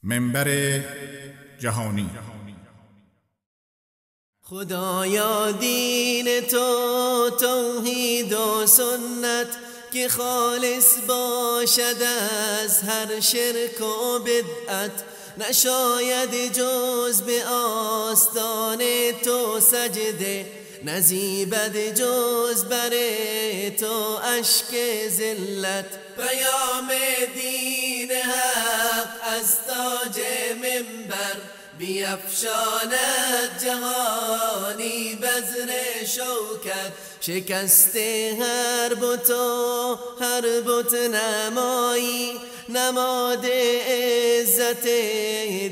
منبر جهانی. خدایا دین تو توحید و سنت که خالص باشد از هر شرک و بدعت، نشاید جز به آستان تو سجده، نزیبد جز بر تو اشک ذلت. پیام دین حق از تاج منبر بیفشاند جهانی بذر شوکت. شکست هر بت و هر بت نمایی، نماد عزت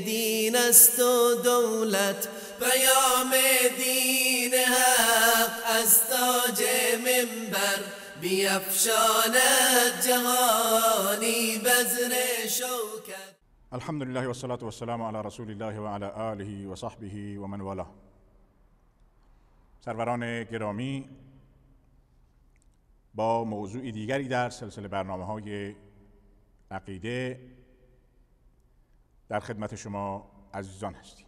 دین است و دولت. پیام دین حق از تاج منبر بیفشاند جهانی بذر شوکت. الحمدلله و الصلاة و السلام علی رسول الله و علی آله و صحبه و من والاه. سروران گرامی، با موضوع دیگری در سلسله برنامه‌های عقیده در خدمت شما عزیزان هستیم.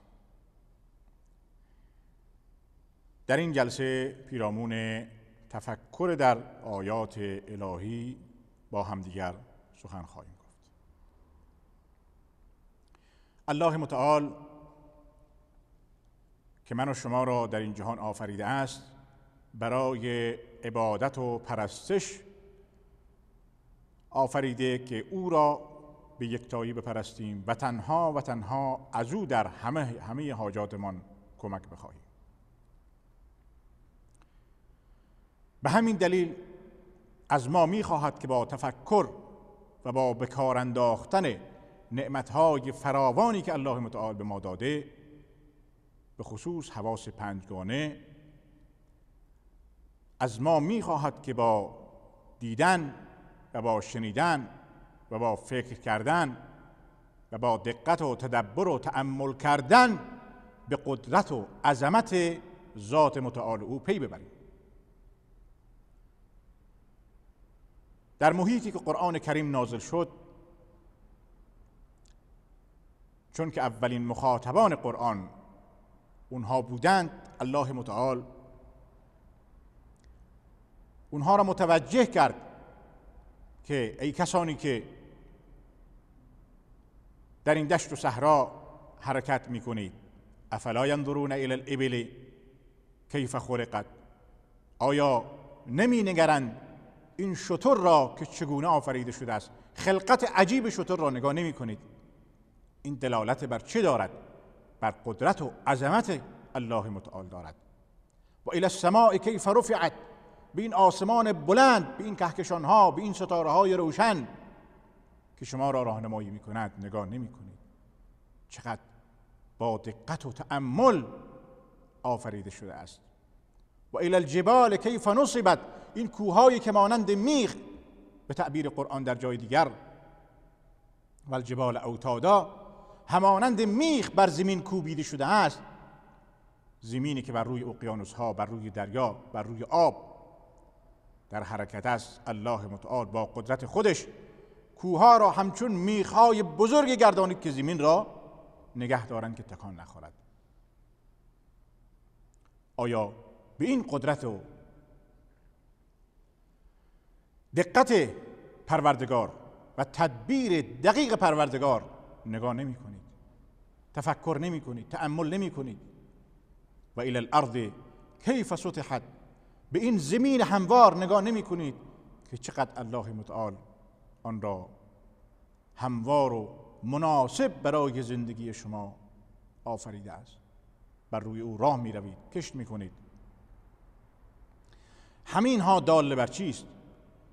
در این جلسه پیرامون تفکر در آیات الهی با همدیگر سخن خواهیم گفت. الله متعال که من و شما را در این جهان آفریده است، برای عبادت و پرستش آفریده که او را به یکتایی بپرستیم و تنها از او در همه حاجاتمان کمک بخواهیم. به همین دلیل از ما می‌خواهد که با تفکر و با بکار انداختن نعمت‌های فراوانی که الله متعال به ما داده، به خصوص حواس پنجگانه، از ما می‌خواهد که با دیدن و با شنیدن و با فکر کردن و با دقت و تدبر و تأمل کردن به قدرت و عظمت ذات متعال او پی ببریم. در محیطی که قرآن کریم نازل شد، چون که اولین مخاطبان قرآن اونها بودند، الله متعال اونها را متوجه کرد که ای کسانی که در این دشت و صحرا حرکت میکنید، افلا ینظرون الی الابل کیف خلقت، آیا نمی نگرند این شتر را که چگونه آفریده شده است؟ خلقت عجیب شتر را نگاه نمی کنید؟ این دلالت بر چه دارد؟ بر قدرت و عظمت الله متعال دارد. و الی السماء کیف رفعت، به این آسمان بلند، به این کهکشان ها، به این ستاره های روشن که شما را راهنمایی می کند نگاه نمی کنید؟ چقدر با دقت و تأمل آفریده شده است. و الی الجبال کیف نصبت، این کوههایی که مانند میخ به تعبیر قرآن در جای دیگر و الجبال اوتادا، همانند میخ بر زمین کوبیده شده است. زمینی که بر روی اقیانوس ها، بر روی دریا، بر روی آب در حرکت است. الله متعال با قدرت خودش کوهها را همچون میخهای بزرگ گردانید که زمین را نگه دارند که تکان نخورد. آیا به این قدرت و دقت پروردگار و تدبیر دقیق پروردگار نگاه نمی کنید؟ تفکر نمی کنید؟ تأمل نمی کنید؟ و الی الارض کیف سطحت، به این زمین هموار نگاه نمی کنید که چقدر الله متعال آن را هموار و مناسب برای زندگی شما آفریده است؟ بر روی او راه می روید، کشت می کنید. همین ها دال بر چیست؟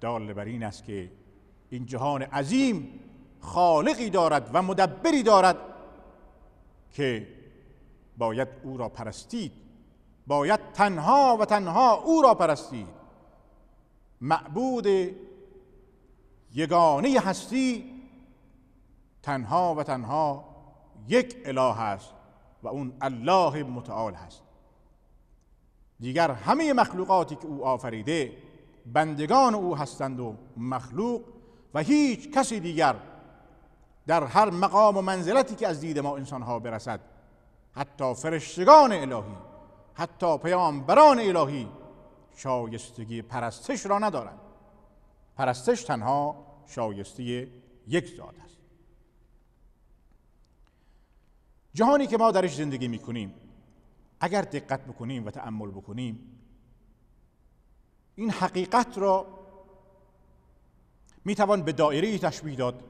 دال بر این است که این جهان عظیم خالقی دارد و مدبری دارد که باید او را پرستید، باید تنها و تنها او را پرستید. معبود یگانه هستی تنها و تنها یک اله است و اون الله متعال هست. دیگر همه مخلوقاتی که او آفریده بندگان او هستند و مخلوق، و هیچ کسی دیگر در هر مقام و منزلتی که از دید ما انسانها برسد، حتی فرشتگان الهی، حتی پیامبران الهی شایستگی پرستش را ندارند. پرستش تنها شایسته یک ذات است. جهانی که ما درش زندگی میکنیم اگر دقت بکنیم و تأمل بکنیم، این حقیقت را میتوان به دایره‌ای تشبیه داد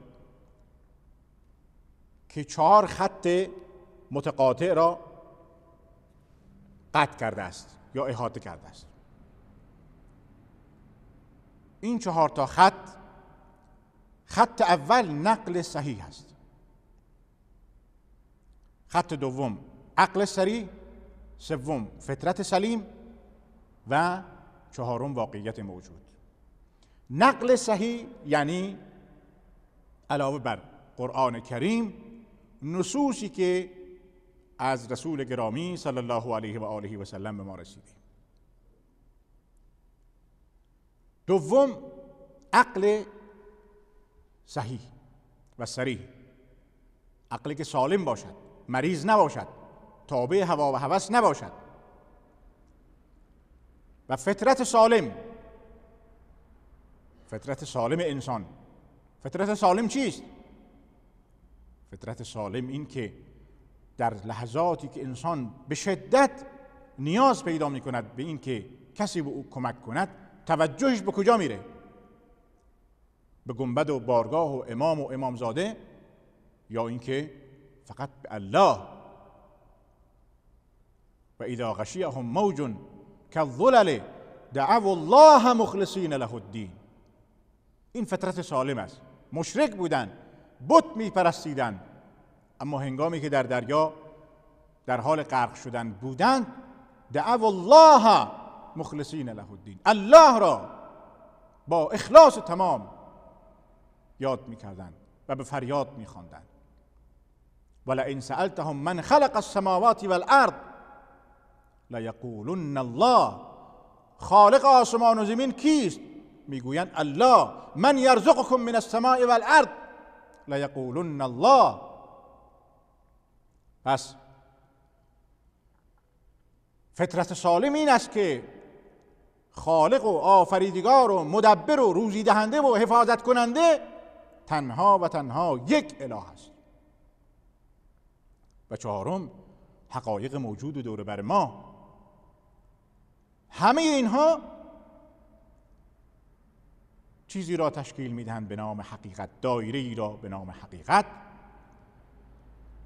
که 4 خط متقاطع را قطع کرده است یا احاطه کرده است. این 4 تا خط اول نقل صحیح است، خط دوم عقل سریح، سوم فطرت سلیم و چهارم واقعیت موجود. نقل صحیح یعنی علاوه بر قرآن کریم نصوصی که از رسول گرامی صلی الله علیه و آله و سلم به ما رسیده. دوم عقل صحیح و صریح، عقلی که سالم باشد، مریض نباشد، تابع هوا و هوس نباشد. و فطرت سالم، فطرت سالم انسان. فطرت سالم چیست؟ فطرت سالم این که در لحظاتی که انسان به شدت نیاز پیدا می کند به این که کسی به او کمک کند، توجهش به کجا میره؟ به گنبد و بارگاه و امام و امامزاده، یا اینکه فقط به الله؟ و اذا غشیهم موج کالظلل دعوا الله مخلصین له الدین. این فطرت سالم است. مشرک بودن، بت میپرستیدن، اما هنگامی که در دریا در حال غرق شدن بودند، دعوا الله مخلصین له الدین، الله را با اخلاص تمام یاد میکردند و به فریاد میخواندند. ولئن سألتهم من خلق السماوات والارض لیقولن الله. خالق آسمان و زمین کیست؟ میگویند الله. من یرزقکم من السماء والارض لیقولن الله. پس فطرت سالم این است که خالق و آفریدگار و مدبر و روزی دهنده و حفاظت کننده تنها و تنها یک اله است. و چهارم حقایق موجود دور بر ما. همه اینها چیزی را تشکیل میدهند به نام حقیقت، دایره ای را به نام حقیقت،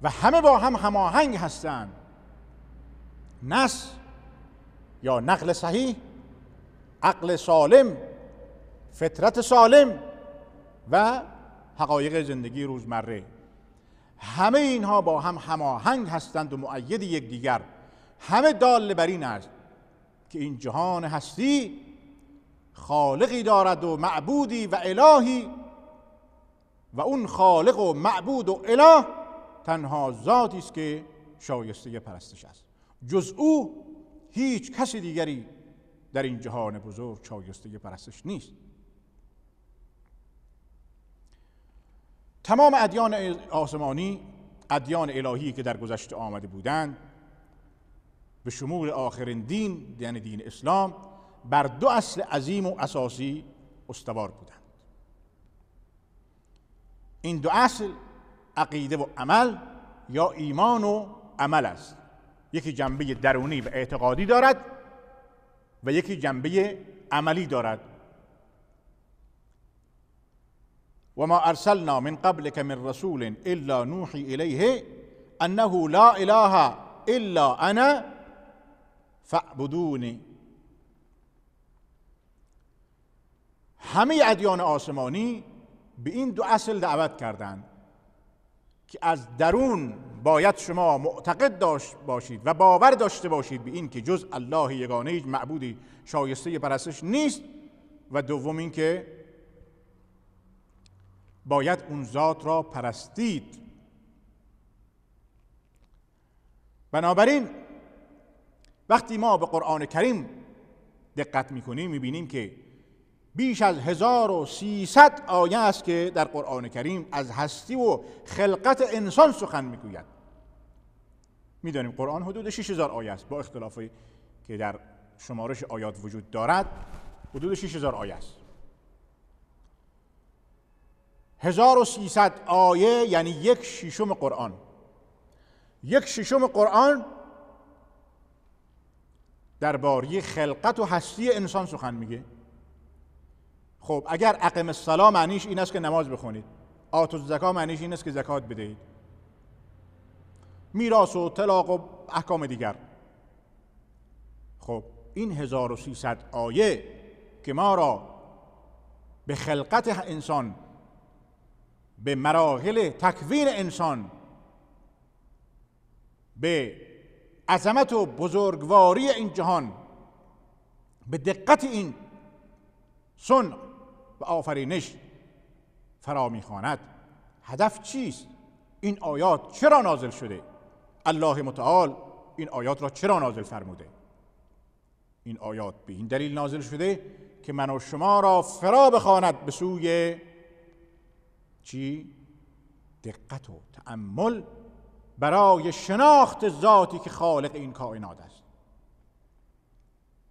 و همه با هم هماهنگ هستند. نص یا نقل صحیح، عقل سالم، فطرت سالم و حقایق زندگی روزمره، همه اینها با هم هماهنگ هستند و مؤید یکدیگر. همه دال بر این است که این جهان هستی خالقی دارد و معبودی و الهی، و اون خالق و معبود و اله تنها ذاتی است که شایسته پرستش است. جز او هیچ کسی دیگری در این جهان بزرگ شایسته پرستش نیست. تمام ادیان آسمانی، ادیان الهی که در گذشته آمده بودند، به شمول آخرین دین یعنی دین اسلام، بر 2 اصل عظیم و اساسی استوار بودند. این 2 اصل عقیده و عمل یا ایمان و عمل است. یکی جنبه درونی و اعتقادی دارد و یکی جنبه عملی دارد. و ما ارسلنا من قبلك من رسول الا نوحی الیه انه لا اله الا انا فاعبدونی. همه ادیان آسمانی به این 2 اصل دعوت کردند که از درون باید شما معتقد داشت باشید و باور داشته باشید به این که جز الله یگانه هیچ معبودی شایسته پرستش نیست، و دوم این که باید اون ذات را پرستید. بنابراین وقتی ما به قرآن کریم دقت میکنیم میبینیم که بیش از 1300 آیه است که در قرآن کریم از هستی و خلقت انسان سخن میگوید. میدانیم قرآن حدود 6000 آیه است، با اختلافی که در شمارش آیات وجود دارد حدود 6000 آیه است. 1300 آیه یعنی 1/6 قرآن. 1/6 قرآن درباره خلقت و هستی انسان سخن میگه. خب اگر اقم الصلاة معنیش این است که نماز بخونید، آتوا الزکات معنیش این است که زکات بدهید، میراث و طلاق و احکام دیگر. خب این 1300 آیه که ما را به خلقت انسان، به مراحل تکوین انسان، به عظمت و بزرگواری این جهان، به دقت این صنع و آفرینش فرا میخواند. هدف چیست؟ این آیات چرا نازل شده؟ الله متعال این آیات را چرا نازل فرموده؟ این آیات به این دلیل نازل شده که من و شما را فرا بخواند به سوی چی؟ دقت و تأمل برای شناخت ذاتی که خالق این کائنات است،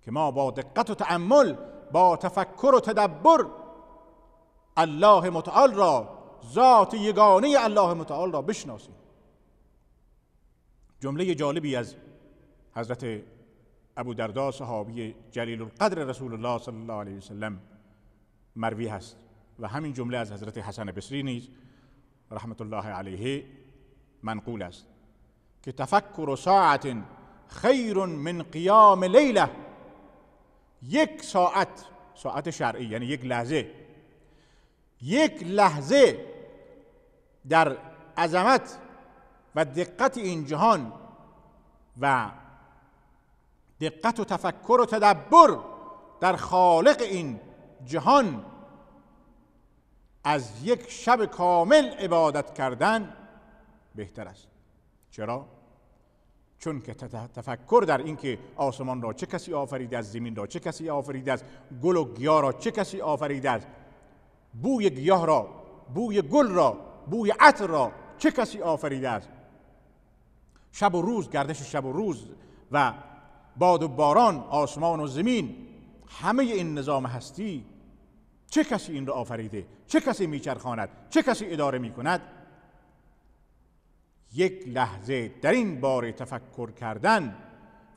که ما با دقت و تأمل، با تفکر و تدبر الله متعال را، ذات یگانه الله متعال را بشناسیم. جمله جالبی از حضرت ابودرداء صحابی جلیل القدر رسول الله صلی الله علیه وسلم مروی هست و همین جمله از حضرت حسن بصری نیز رحمت الله علیه منقول است که تفکر ساعت خیر من قیام لیله. 1 ساعت، ساعت شرعی یعنی 1 لحظه، 1 لحظه در عظمت و دقت این جهان و دقت و تفکر و تدبر در خالق این جهان از 1 شب کامل عبادت کردن بهتر است. چرا؟ چون که تفکر در این که آسمان را چه کسی آفریده است، زمین را چه کسی آفریده است، گل و گیاه را چه کسی آفریده است، بوی گیاه را، بوی گل را، بوی عطر را چه کسی آفریده است، شب و روز، گردش شب و روز و باد و باران، آسمان و زمین، همه این نظام هستی چه کسی این را آفریده، چه کسی میچرخاند، چه کسی اداره میکند. 1 لحظه در این باره تفکر کردن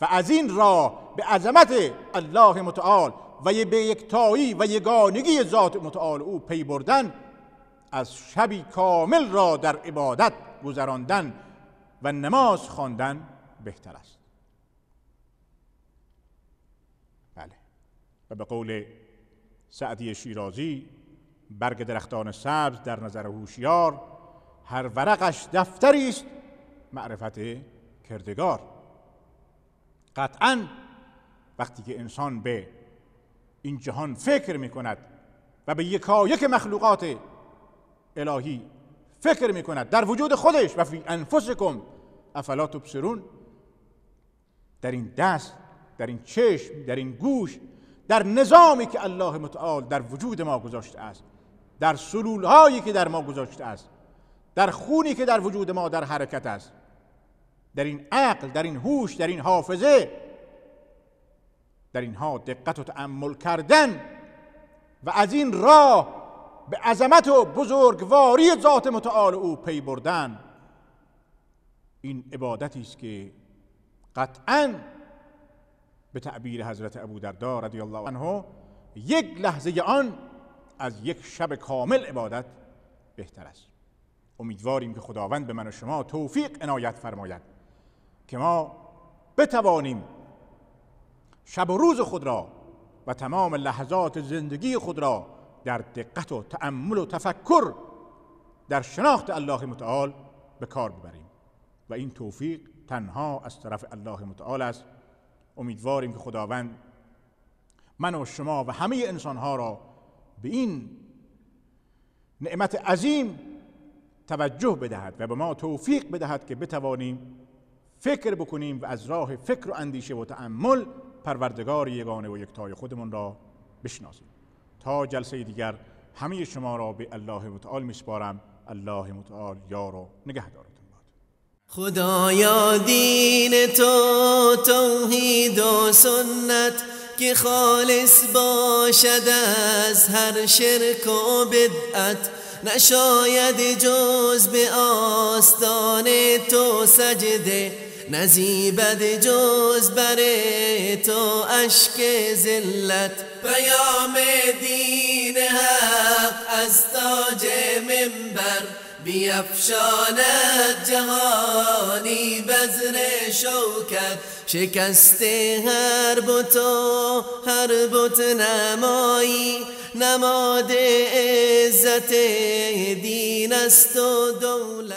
و از این راه به عظمت الله متعال و به یکتایی و یگانگی ذات متعال او پی بردن، از شبی کامل را در عبادت گذراندن و نماز خواندن بهتر است. بله، و به قول سعدی شیرازی، برگ درختان سبز در نظر هوشیار، هر ورقش دفتری است معرفت کردگار. قطعاً وقتی که انسان به این جهان فکر می کند و به یکایک مخلوقات الهی فکر می کند، در وجود خودش و فی انفسکم افلا تبصرون، در این دست، در این چشم، در این گوش، در نظامی که الله متعال در وجود ما گذاشته است، در سلولهایی که در ما گذاشته است، در خونی که در وجود ما در حرکت است، در این عقل، در این هوش، در این حافظه، در اینها دقت و تأمل کردن و از این راه به عظمت و بزرگواری ذات متعال او پی بردن، این عبادتی است که قطعاً به تعبیر حضرت ابودرداء رضی الله عنه 1 لحظه آن از 1 شب کامل عبادت بهتر است. امیدواریم که خداوند به من و شما توفیق عنایت فرماید که ما بتوانیم شب و روز خود را و تمام لحظات زندگی خود را در دقت و تأمل و تفکر در شناخت الله متعال به کار ببریم و این توفیق تنها از طرف الله متعال است. امیدواریم که خداوند من و شما و همه انسانها را به این نعمت عظیم توجه بدهد و به ما توفیق بدهد که بتوانیم فکر بکنیم و از راه فکر و اندیشه و تأمل پروردگار یگانه و یکتای خودمون را بشناسیم. تا جلسه دیگر همه شما را به الله متعال میسپارم. الله متعال یار و نگهدارتون باد. خدایا دین تو توحید و سنت که خالص باشد از هر شرک و بدعت، نشاید جز به آستان تو سجده، نزیبد جز بر تو اشک ذلت. پیام دین حق از تاج منبر بیفشاند جهانی بذر شوکت، شکست هر بت و هر بت نمایی، نماد عزت دین است و دولت.